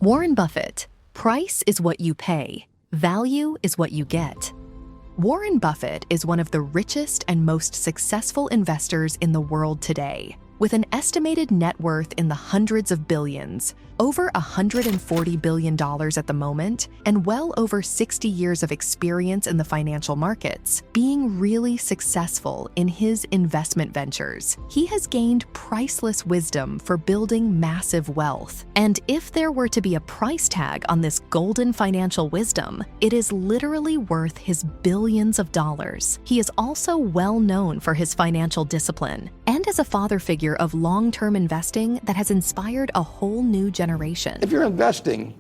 Warren Buffett, price is what you pay, value is what you get. Warren Buffett is one of the richest and most successful investors in the world today, with an estimated net worth in the hundreds of billions, over $140 billion at the moment, and well over 60 years of experience in the financial markets, being really successful in his investment ventures. He has gained priceless wisdom for building massive wealth. And if there were to be a price tag on this golden financial wisdom, it is literally worth his billions of dollars. He is also well known for his financial discipline and as a father figure of long-term investing that has inspired a whole new generation. If you're investing,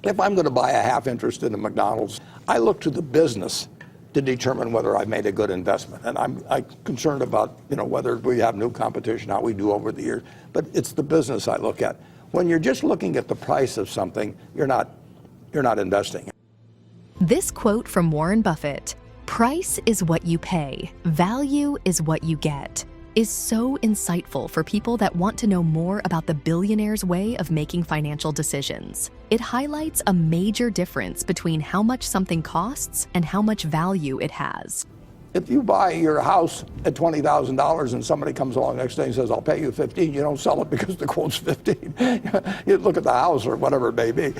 if I'm going to buy a half interest in a McDonald's, I look to the business to determine whether I've made a good investment. And I'm concerned about, whether we have new competition, how we do over the years. But it's the business I look at. When you're just looking at the price of something, you're not investing. This quote from Warren Buffett, "Price is what you pay, value is what you get," is so insightful for people that want to know more about the billionaire's way of making financial decisions. It highlights a major difference between how much something costs and how much value it has. If you buy your house at $20,000 and somebody comes along next day and says, "I'll pay you 15," you don't sell it because the quote's 15. You look at the house or whatever it may be.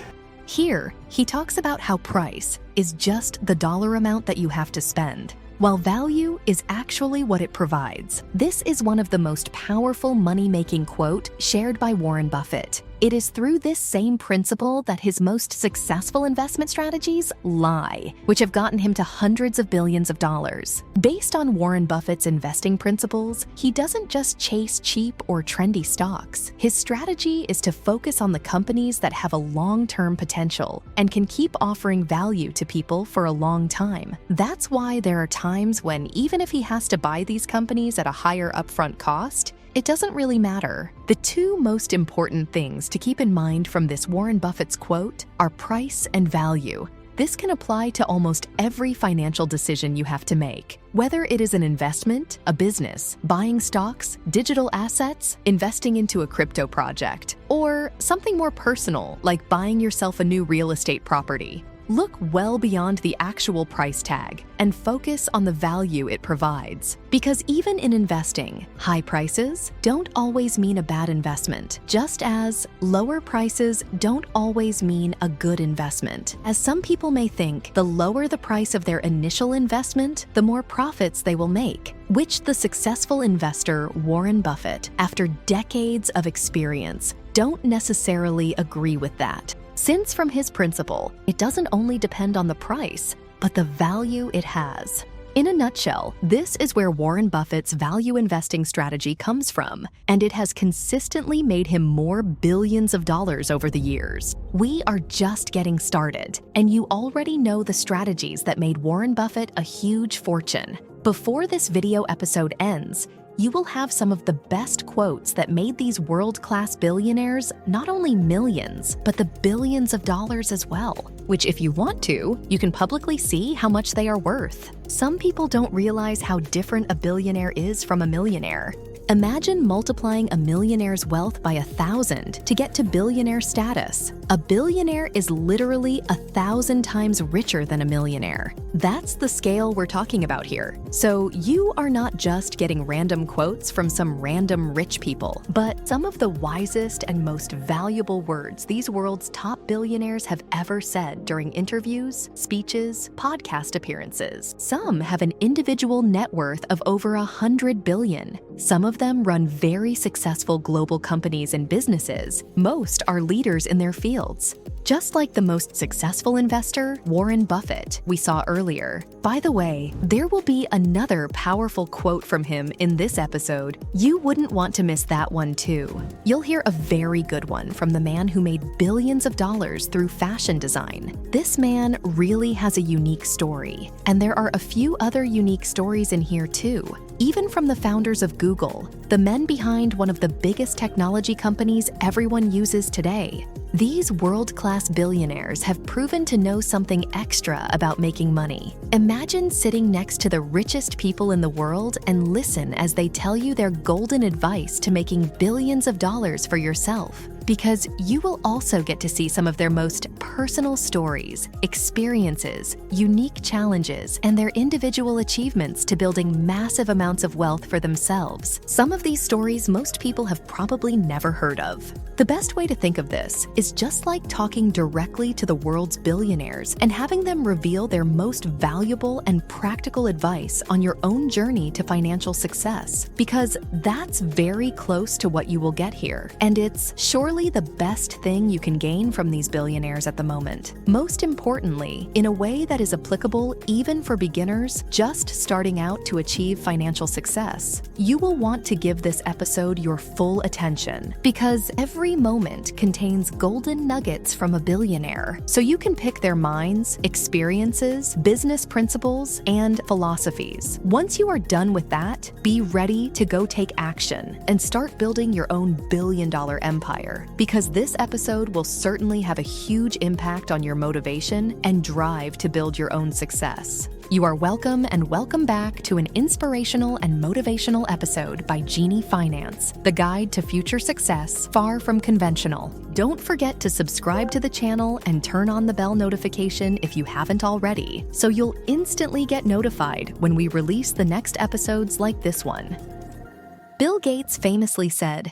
Here, he talks about how price is just the dollar amount that you have to spend, while value is actually what it provides. This is one of the most powerful money-making quote shared by Warren Buffett. It is through this same principle that his most successful investment strategies lie, which have gotten him to hundreds of billions of dollars. Based on Warren Buffett's investing principles, he doesn't just chase cheap or trendy stocks. His strategy is to focus on the companies that have a long-term potential and can keep offering value to people for a long time. That's why there are times when, even if he has to buy these companies at a higher upfront cost, it doesn't really matter. The two most important things to keep in mind from this Warren Buffett's quote are price and value. This can apply to almost every financial decision you have to make, whether it is an investment, a business, buying stocks, digital assets, investing into a crypto project, or something more personal like buying yourself a new real estate property. Look well beyond the actual price tag and focus on the value it provides. Because even in investing, high prices don't always mean a bad investment, just as lower prices don't always mean a good investment. As some people may think, the lower the price of their initial investment, the more profits they will make, which the successful investor Warren Buffett, after decades of experience, don't necessarily agree with that. Since from his principle, it doesn't only depend on the price, but the value it has. In a nutshell, this is where Warren Buffett's value investing strategy comes from, and it has consistently made him more billions of dollars over the years. We are just getting started, and you already know the strategies that made Warren Buffett a huge fortune. Before this video episode ends, you will have some of the best quotes that made these world-class billionaires not only millions, but the billions of dollars as well, which if you want to, you can publicly see how much they are worth. Some people don't realize how different a billionaire is from a millionaire. Imagine multiplying a millionaire's wealth by 1,000 to get to billionaire status. A billionaire is literally 1,000 times richer than a millionaire. That's the scale we're talking about here. So you are not just getting random quotes from some random rich people, but some of the wisest and most valuable words these world's top billionaires have ever said during interviews, speeches, podcast appearances. Some have an individual net worth of over 100 billion. Some of them run very successful global companies and businesses. Most are leaders in their fields. Just like the most successful investor, Warren Buffett, we saw earlier. By the way, there will be another powerful quote from him in this episode. You wouldn't want to miss that one too. You'll hear a very good one from the man who made billions of dollars through fashion design. This man really has a unique story, and there are a few other unique stories in here too. Even from the founders of Google, the men behind one of the biggest technology companies everyone uses today. These world-class billionaires have proven to know something extra about making money. Imagine sitting next to the richest people in the world and listen as they tell you their golden advice to making billions of dollars for yourself. Because you will also get to see some of their most personal stories, experiences, unique challenges, and their individual achievements to building massive amounts of wealth for themselves. Some of these stories most people have probably never heard of. The best way to think of this is just like talking directly to the world's billionaires and having them reveal their most valuable and practical advice on your own journey to financial success. Because that's very close to what you will get here, and it's surely the best thing you can gain from these billionaires at the moment. Most importantly, in a way that is applicable even for beginners just starting out to achieve financial success. You will want to give this episode your full attention because every moment contains golden nuggets from a billionaire, so you can pick their minds, experiences, business principles, and philosophies. Once you are done with that, be ready to go take action and start building your own billion-dollar empire. Because this episode will certainly have a huge impact on your motivation and drive to build your own success. You are welcome and welcome back to an inspirational and motivational episode by Geniefinance, the guide to future success far from conventional. Don't forget to subscribe to the channel and turn on the bell notification if you haven't already, so you'll instantly get notified when we release the next episodes like this one. Bill Gates famously said,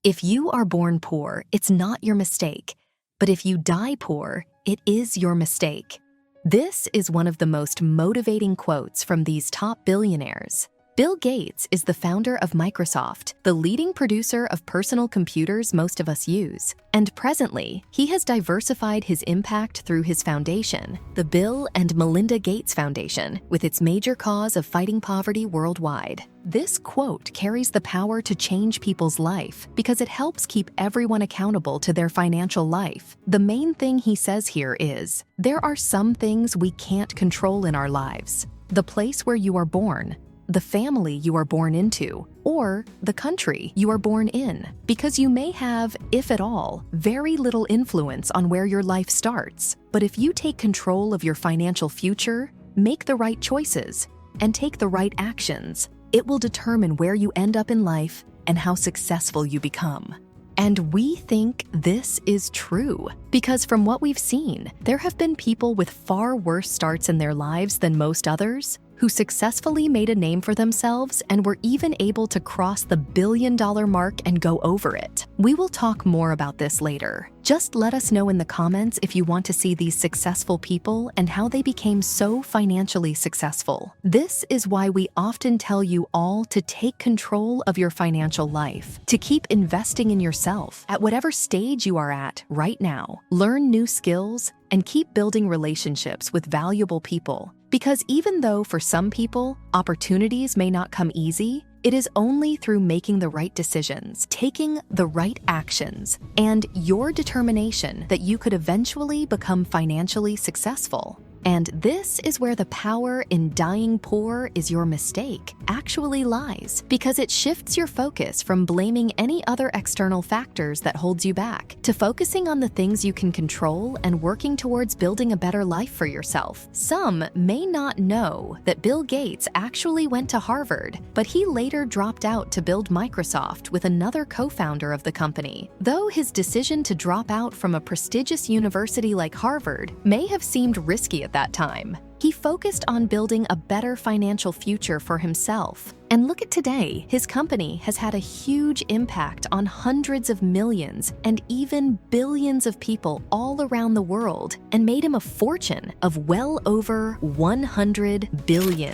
"If you are born poor, it's not your mistake. But if you die poor, it is your mistake." This is one of the most motivating quotes from these top billionaires. Bill Gates is the founder of Microsoft, the leading producer of personal computers most of us use. And presently, he has diversified his impact through his foundation, the Bill and Melinda Gates Foundation, with its major cause of fighting poverty worldwide. This quote carries the power to change people's life because it helps keep everyone accountable to their financial life. The main thing he says here is, there are some things we can't control in our lives. The place where you are born, the family you are born into, or the country you are born in, because you may have, if at all, very little influence on where your life starts. But if you take control of your financial future, make the right choices, and take the right actions, it will determine where you end up in life and how successful you become. And we think this is true, because from what we've seen, there have been people with far worse starts in their lives than most others, who successfully made a name for themselves and were even able to cross the billion-dollar mark and go over it. We will talk more about this later. Just let us know in the comments if you want to see these successful people and how they became so financially successful. This is why we often tell you all to take control of your financial life, to keep investing in yourself at whatever stage you are at right now. Learn new skills and keep building relationships with valuable people. Because even though for some people, opportunities may not come easy, it is only through making the right decisions, taking the right actions, and your determination that you could eventually become financially successful. And this is where the power in dying poor is your mistake actually lies, because it shifts your focus from blaming any other external factors that holds you back to focusing on the things you can control and working towards building a better life for yourself. Some may not know that Bill Gates actually went to Harvard, but he later dropped out to build Microsoft with another co-founder of the company. Though his decision to drop out from a prestigious university like Harvard may have seemed risky at that time, he focused on building a better financial future for himself. And look at today, his company has had a huge impact on hundreds of millions and even billions of people all around the world, and made him a fortune of well over $100 billion.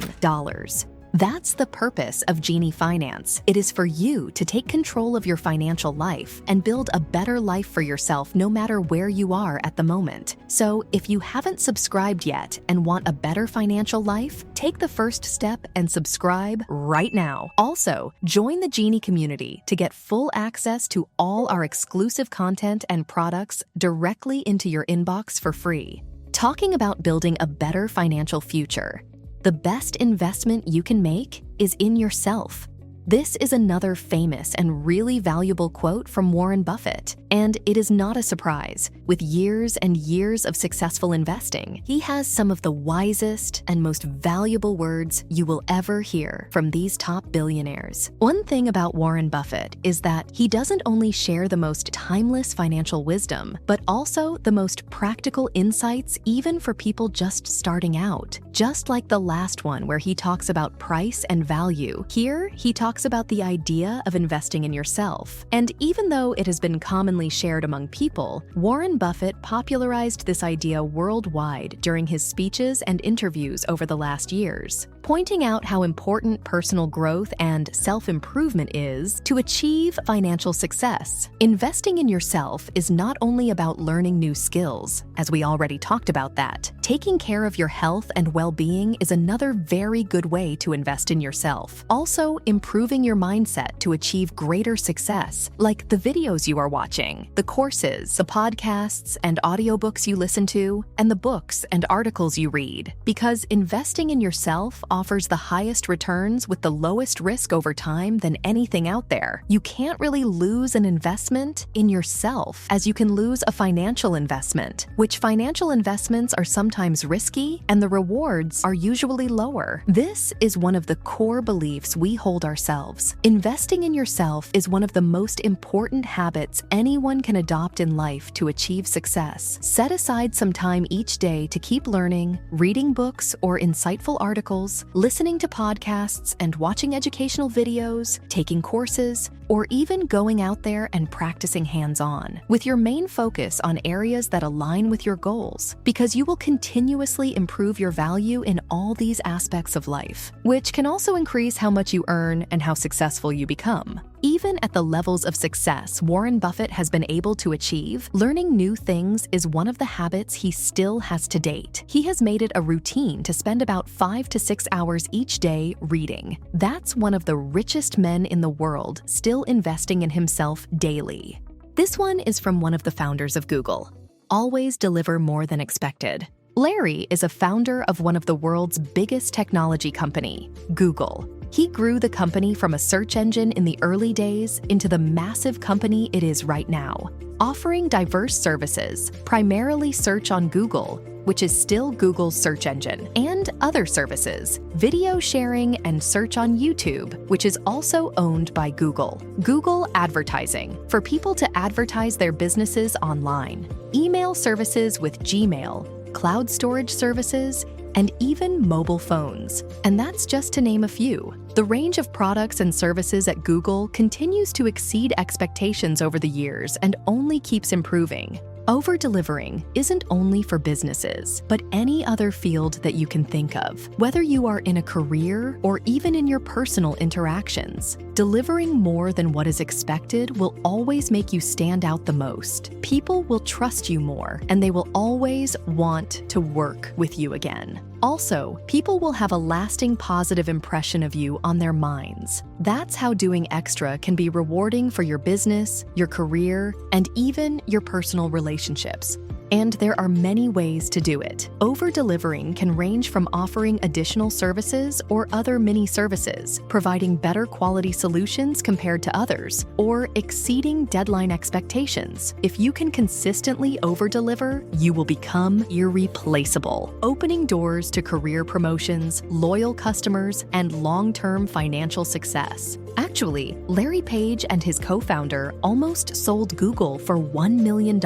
That's the purpose of Geniefinance. It is for you to take control of your financial life and build a better life for yourself no matter where you are at the moment. So if you haven't subscribed yet and want a better financial life, take the first step and subscribe right now. Also, join the Genie community to get full access to all our exclusive content and products directly into your inbox for free. Talking about building a better financial future, the best investment you can make is in yourself. This is another famous and really valuable quote from Warren Buffett, and it is not a surprise. With years and years of successful investing, he has some of the wisest and most valuable words you will ever hear from these top billionaires. One thing about Warren Buffett is that he doesn't only share the most timeless financial wisdom, but also the most practical insights even for people just starting out. Just like the last one where he talks about price and value, here he talks about the idea of investing in yourself. And even though it has been commonly shared among people, Warren Buffett popularized this idea worldwide during his speeches and interviews over the last years, pointing out how important personal growth and self-improvement is to achieve financial success. Investing in yourself is not only about learning new skills, as we already talked about that. Taking care of your health and well-being is another very good way to invest in yourself. Also, improving your mindset to achieve greater success, like the videos you are watching, the courses, the podcasts and audiobooks you listen to, and the books and articles you read. Because investing in yourself offers the highest returns with the lowest risk over time than anything out there. You can't really lose an investment in yourself as you can lose a financial investment, which financial investments are sometimes risky and the rewards are usually lower. This is one of the core beliefs we hold ourselves. Investing in yourself is one of the most important habits anyone can adopt in life to achieve success. Set aside some time each day to keep learning, reading books or insightful articles, listening to podcasts and watching educational videos, taking courses, or even going out there and practicing hands-on, with your main focus on areas that align with your goals, because you will continuously improve your value in all these aspects of life, which can also increase how much you earn and how successful you become. Even at the levels of success Warren Buffett has been able to achieve, learning new things is one of the habits he still has to date. He has made it a routine to spend about 5 to 6 hours each day reading. That's one of the richest men in the world still investing in himself daily. This one is from one of the founders of Google. Always deliver more than expected. Larry is a founder of one of the world's biggest technology company, Google. He grew the company from a search engine in the early days into the massive company it is right now, offering diverse services, primarily search on Google, which is still Google's search engine, and other services, video sharing and search on YouTube, which is also owned by Google. Google advertising, for people to advertise their businesses online. Email services with Gmail, cloud storage services, and even mobile phones. And that's just to name a few. The range of products and services at Google continues to exceed expectations over the years and only keeps improving. Over-delivering isn't only for businesses, but any other field that you can think of, whether you are in a career or even in your personal interactions. Delivering more than what is expected will always make you stand out the most. People will trust you more, and they will always want to work with you again. Also, people will have a lasting positive impression of you on their minds. That's how doing extra can be rewarding for your business, your career, and even your personal relationships. And there are many ways to do it. Over-delivering can range from offering additional services or other mini-services, providing better quality solutions compared to others, or exceeding deadline expectations. If you can consistently over-deliver, you will become irreplaceable, opening doors to career promotions, loyal customers, and long-term financial success. Actually, Larry Page and his co-founder almost sold Google for $1 million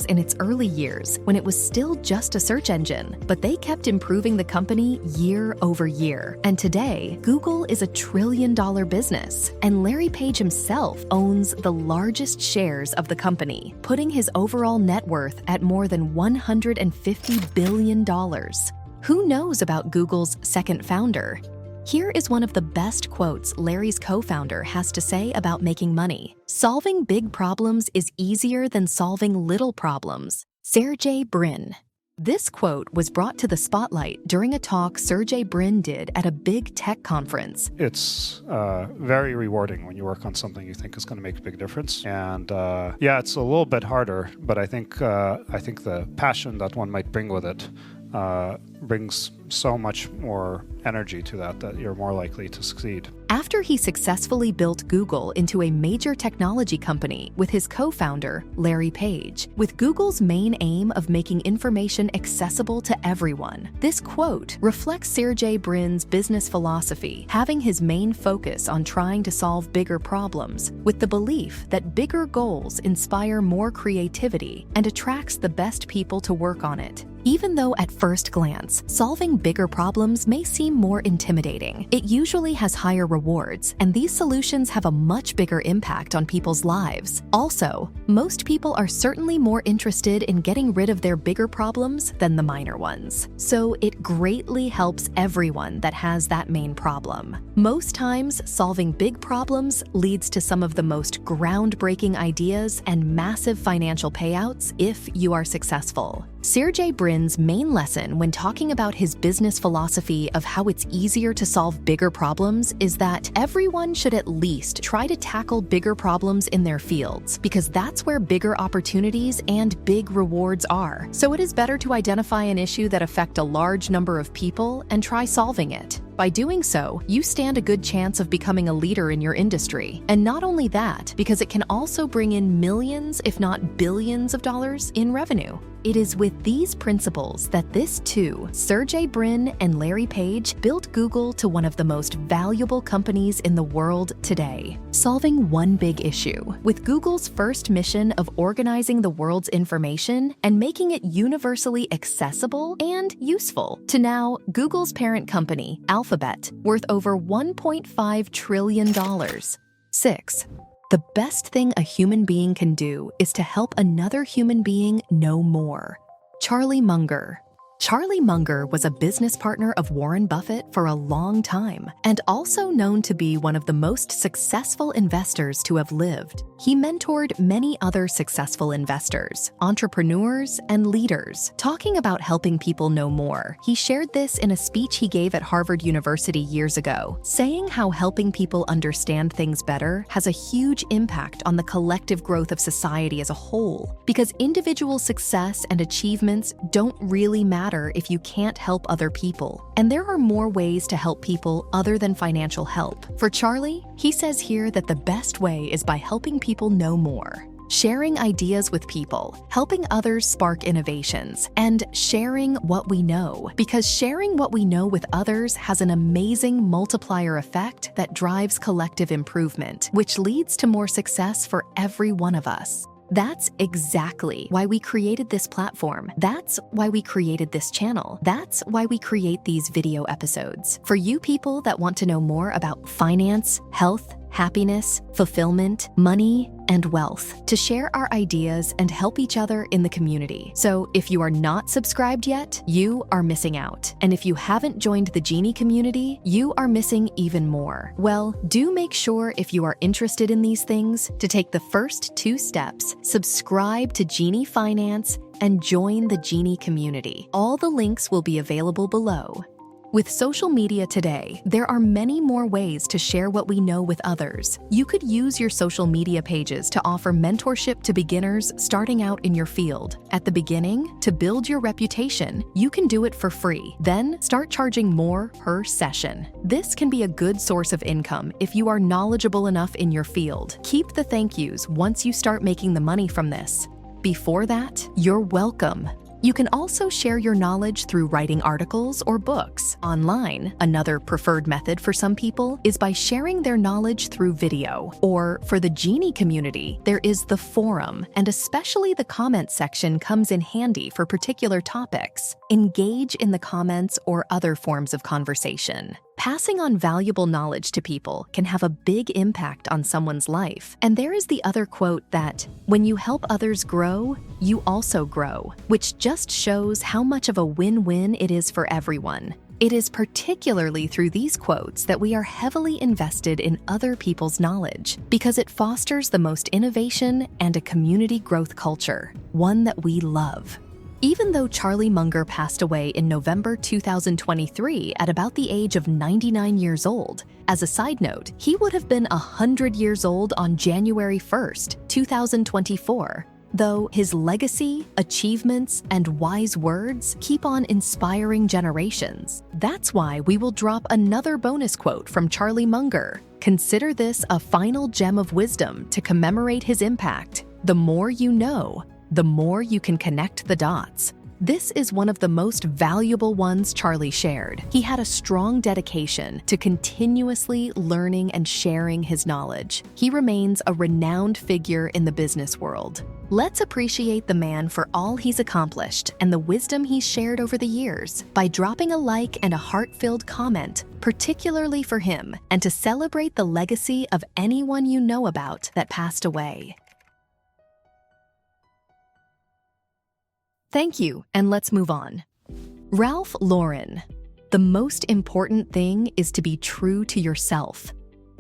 in its early years when it was still just a search engine, but they kept improving the company year over year. And today, Google is $1 trillion business, and Larry Page himself owns the largest shares of the company, putting his overall net worth at more than $150 billion. Who knows about Google's second founder? Here is one of the best quotes Larry's co-founder has to say about making money. Solving big problems is easier than solving little problems. Sergey Brin. This quote was brought to the spotlight during a talk Sergey Brin did at a big tech conference. It's very rewarding when you work on something you think is going to make a big difference. And yeah, it's a little bit harder, but I think the passion that one might bring with it brings so much more energy to that you're more likely to succeed. After he successfully built Google into a major technology company with his co-founder, Larry Page, with Google's main aim of making information accessible to everyone. This quote reflects Sergey Brin's business philosophy, having his main focus on trying to solve bigger problems, with the belief that bigger goals inspire more creativity and attracts the best people to work on it. Even though at first glance, solving bigger problems may seem more intimidating, it usually has higher rewards, and these solutions have a much bigger impact on people's lives. Also, most people are certainly more interested in getting rid of their bigger problems than the minor ones. So it greatly helps everyone that has that main problem. Most times, solving big problems leads to some of the most groundbreaking ideas and massive financial payouts if you are successful. Sergey Brin's main lesson when talking about his business philosophy of how it's easier to solve bigger problems is that everyone should at least try to tackle bigger problems in their fields, because that's where bigger opportunities and big rewards are. So it is better to identify an issue that affects a large number of people and try solving it. By doing so, you stand a good chance of becoming a leader in your industry. And not only that, because it can also bring in millions, if not billions of dollars in revenue. It is with these principles that this too, Sergey Brin and Larry Page, built Google to one of the most valuable companies in the world today, solving one big issue. With Google's first mission of organizing the world's information and making it universally accessible and useful, to now Google's parent company, Alphabet, worth over $1.5 trillion. 6. The best thing a human being can do is to help another human being know more. Charlie Munger. Charlie Munger was a business partner of Warren Buffett for a long time, and also known to be one of the most successful investors to have lived. He mentored many other successful investors, entrepreneurs, and leaders. Talking about helping people know more, he shared this in a speech he gave at Harvard University years ago, saying how helping people understand things better has a huge impact on the collective growth of society as a whole, because individual success and achievements don't really matter if you can't help other people. And there are more ways to help people other than financial help. For Charlie, he says here that the best way is by helping people know more. Sharing ideas with people, helping others spark innovations, and sharing what we know. Because sharing what we know with others has an amazing multiplier effect that drives collective improvement, which leads to more success for every one of us. That's exactly why we created this platform. That's why we created this channel. That's why we create these video episodes. For you people that want to know more about finance, health, happiness, fulfillment, money, and wealth, to share our ideas and help each other in the community. So if you are not subscribed yet, you are missing out. And if you haven't joined the Genie community, you are missing even more. Well, do make sure, if you are interested in these things, to take the first 2 steps, subscribe to Geniefinance and join the Genie community. All the links will be available below. With social media today, there are many more ways to share what we know with others. You could use your social media pages to offer mentorship to beginners starting out in your field. At the beginning, to build your reputation, you can do it for free. Then start charging more per session. This can be a good source of income if you are knowledgeable enough in your field. Keep the thank yous once you start making the money from this. Before that, you're welcome. You can also share your knowledge through writing articles or books online. Another preferred method for some people is by sharing their knowledge through video. Or for the Genie community, there is the forum, and especially the comments section comes in handy for particular topics. Engage in the comments or other forms of conversation. Passing on valuable knowledge to people can have a big impact on someone's life. And there is the other quote that, when you help others grow, you also grow, which just shows how much of a win-win it is for everyone. It is particularly through these quotes that we are heavily invested in other people's knowledge, because it fosters the most innovation and a community growth culture, one that we love. Even though Charlie Munger passed away in November 2023 at about the age of 99 years old, as a side note, he would have been 100 years old on January 1st, 2024. though his legacy, achievements, and wise words keep on inspiring generations. That's why we will drop another bonus quote from Charlie Munger. Consider this a final gem of wisdom to commemorate his impact. The more you know, the more you can connect the dots. This is one of the most valuable ones Charlie shared. He had a strong dedication to continuously learning and sharing his knowledge. He remains a renowned figure in the business world. Let's appreciate the man for all he's accomplished and the wisdom he's shared over the years by dropping a like and a heart-filled comment, particularly for him, and to celebrate the legacy of anyone you know about that passed away. Thank you, and let's move on. Ralph Lauren. The most important thing is to be true to yourself.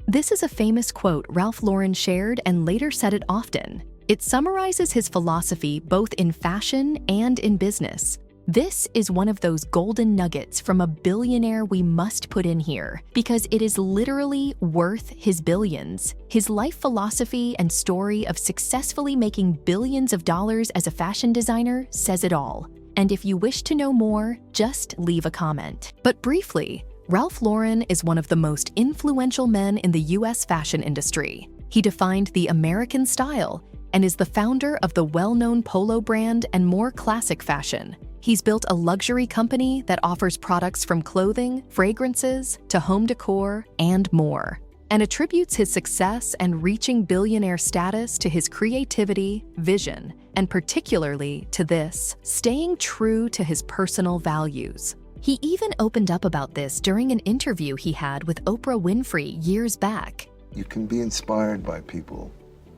This is a famous quote Ralph Lauren shared and later said it often. It summarizes his philosophy both in fashion and in business. This is one of those golden nuggets from a billionaire we must put in here because it is literally worth his billions. His life philosophy and story of successfully making billions of dollars as a fashion designer says it all. And if you wish to know more, just leave a comment. But briefly, Ralph Lauren is one of the most influential men in the US fashion industry. He defined the American style and is the founder of the well-known Polo brand and more classic fashion. He's built a luxury company that offers products from clothing, fragrances, to home decor, and more, and attributes his success and reaching billionaire status to his creativity, vision, and particularly to this, staying true to his personal values. He even opened up about this during an interview he had with Oprah Winfrey years back. You can be inspired by people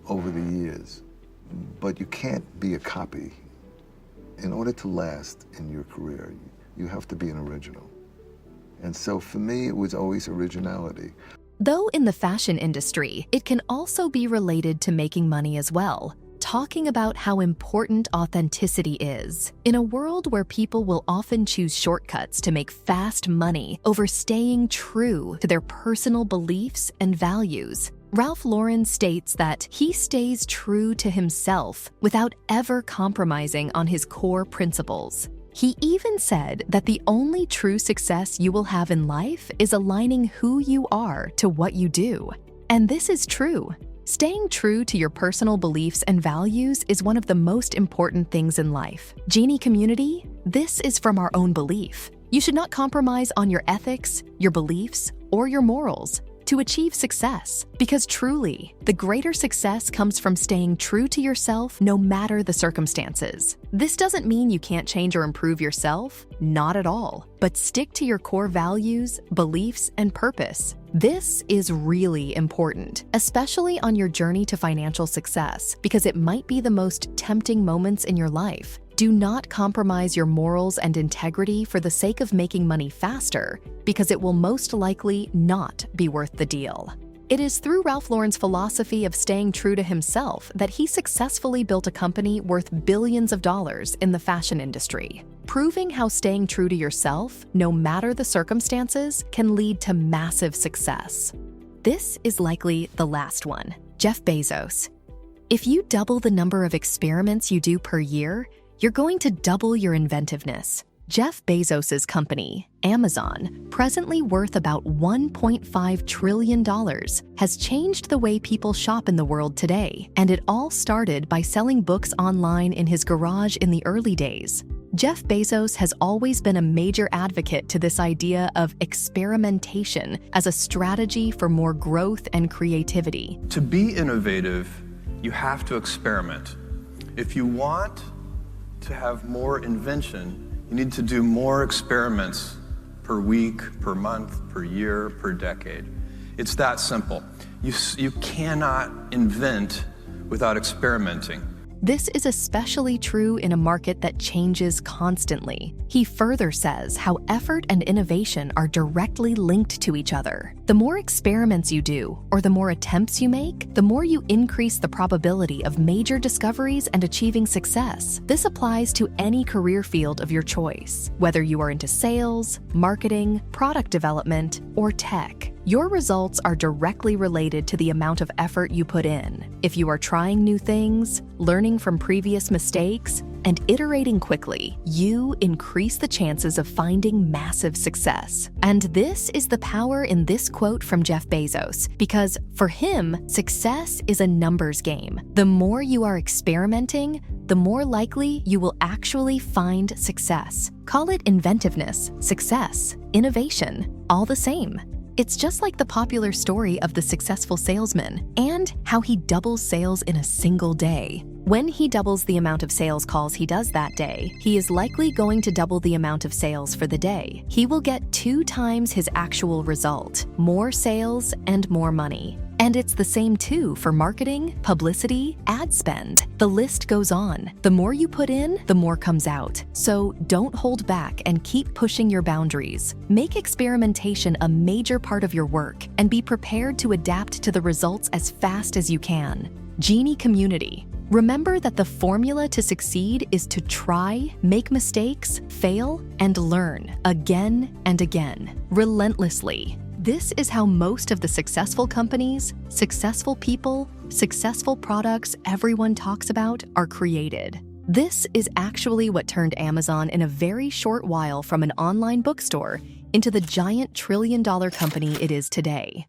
over the years, but you can't be a copy. In order to last in your career, you have to be an original. And so for me, it was always originality. Though in the fashion industry, it can also be related to making money as well, talking about how important authenticity is. In a world where people will often choose shortcuts to make fast money over staying true to their personal beliefs and values, Ralph Lauren states that he stays true to himself without ever compromising on his core principles. He even said that the only true success you will have in life is aligning who you are to what you do. And this is true. Staying true to your personal beliefs and values is one of the most important things in life. Genie community, this is from our own belief. You should not compromise on your ethics, your beliefs, or your morals to achieve success, because truly, the greater success comes from staying true to yourself no matter the circumstances. This doesn't mean you can't change or improve yourself, not at all, but stick to your core values, beliefs, and purpose. This is really important, especially on your journey to financial success, because it might be the most tempting moments in your life. Do not compromise your morals and integrity for the sake of making money faster, because it will most likely not be worth the deal. It is through Ralph Lauren's philosophy of staying true to himself that he successfully built a company worth billions of dollars in the fashion industry, proving how staying true to yourself, no matter the circumstances, can lead to massive success. This is likely the last one. Jeff Bezos. If you double the number of experiments you do per year, you're going to double your inventiveness. Jeff Bezos' company, Amazon, presently worth about $1.5 trillion, has changed the way people shop in the world today, and it all started by selling books online in his garage in the early days. Jeff Bezos has always been a major advocate to this idea of experimentation as a strategy for more growth and creativity. To be innovative, you have to experiment. If you want to have more invention, you need to do more experiments per week, per month, per year, per decade. It's that simple. You cannot invent without experimenting. This is especially true in a market that changes constantly. He further says how effort and innovation are directly linked to each other. The more experiments you do, or the more attempts you make, the more you increase the probability of major discoveries and achieving success. This applies to any career field of your choice, whether you are into sales, marketing, product development, or tech. Your results are directly related to the amount of effort you put in. If you are trying new things, learning from previous mistakes, and iterating quickly, you increase the chances of finding massive success. And this is the power in this quote from Jeff Bezos, because for him, success is a numbers game. The more you are experimenting, the more likely you will actually find success. Call it inventiveness, success, innovation, all the same. It's just like the popular story of the successful salesman and how he doubles sales in a single day. When he doubles the amount of sales calls he does that day, he is likely going to double the amount of sales for the day. He will get 2 times his actual result, more sales and more money. And it's the same too for marketing, publicity, ad spend. The list goes on. The more you put in, the more comes out. So don't hold back and keep pushing your boundaries. Make experimentation a major part of your work and be prepared to adapt to the results as fast as you can. Genie community. Remember that the formula to succeed is to try, make mistakes, fail, and learn again and again, relentlessly. This is how most of the successful companies, successful people, successful products everyone talks about are created. This is actually what turned Amazon in a very short while from an online bookstore into the giant trillion-dollar company it is today.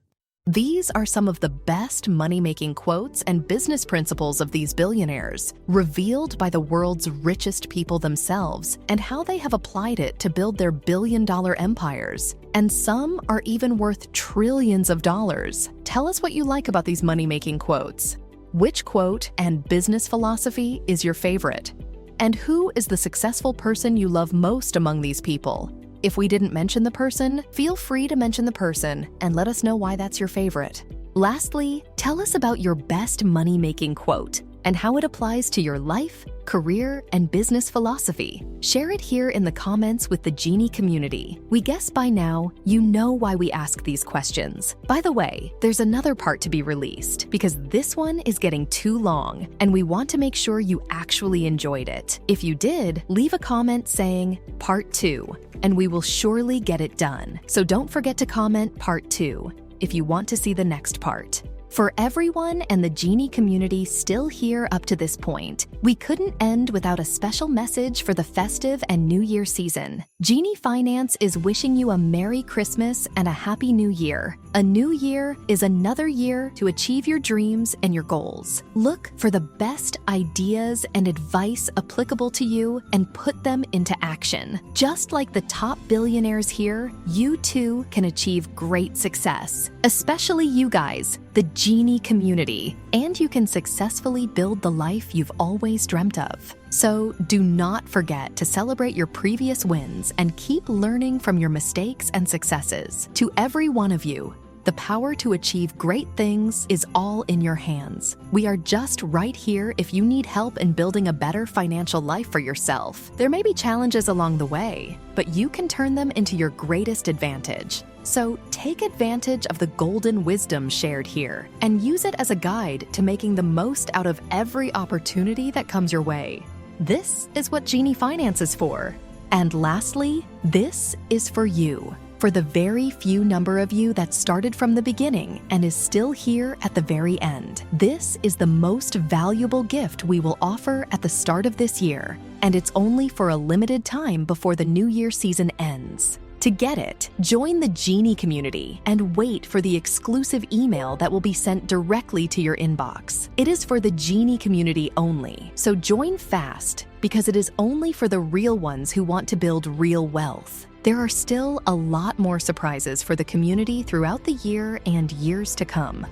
These are some of the best money-making quotes and business principles of these billionaires, revealed by the world's richest people themselves and how they have applied it to build their billion-dollar empires. And some are even worth trillions of dollars. Tell us what you like about these money-making quotes. Which quote and business philosophy is your favorite? And who is the successful person you love most among these people? If we didn't mention the person, feel free to mention the person and let us know why that's your favorite. Lastly, tell us about your best money-making quote and how it applies to your life, career, and business philosophy. Share it here in the comments with the Genie community. We guess by now you know why we ask these questions. By the way, there's another part to be released because this one is getting too long and we want to make sure you actually enjoyed it. If you did, leave a comment saying part 2 and we will surely get it done. So don't forget to comment part 2 if you want to see the next part. For everyone and the Genie community still here up to this point, we couldn't end without a special message for the festive and New Year season. Geniefinance is wishing you a Merry Christmas and a Happy New Year. A new year is another year to achieve your dreams and your goals. Look for the best ideas and advice applicable to you and put them into action. Just like the top billionaires here, you too can achieve great success. Especially you guys, the Genie community, and you can successfully build the life you've always dreamt of. So do not forget to celebrate your previous wins and keep learning from your mistakes and successes. To every one of you, the power to achieve great things is all in your hands. We are just right here if you need help in building a better financial life for yourself. There may be challenges along the way, but you can turn them into your greatest advantage. So take advantage of the golden wisdom shared here and use it as a guide to making the most out of every opportunity that comes your way. This is what Geniefinance is for. And lastly, this is for you. For the very few number of you that started from the beginning and is still here at the very end. This is the most valuable gift we will offer at the start of this year, and it's only for a limited time before the New Year season ends. To get it, join the Genie community and wait for the exclusive email that will be sent directly to your inbox. It is for the Genie community only, so join fast because it is only for the real ones who want to build real wealth. There are still a lot more surprises for the community throughout the year and years to come.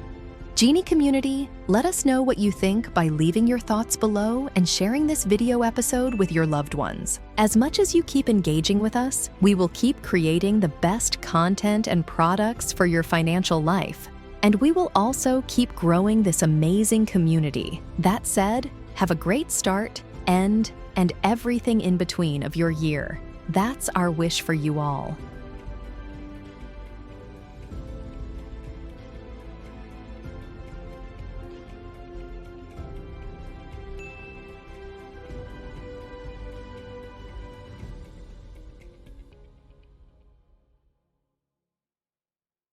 Genie community, let us know what you think by leaving your thoughts below and sharing this video episode with your loved ones. As much as you keep engaging with us, we will keep creating the best content and products for your financial life. And we will also keep growing this amazing community. That said, have a great start, end, and everything in between of your year. That's our wish for you all.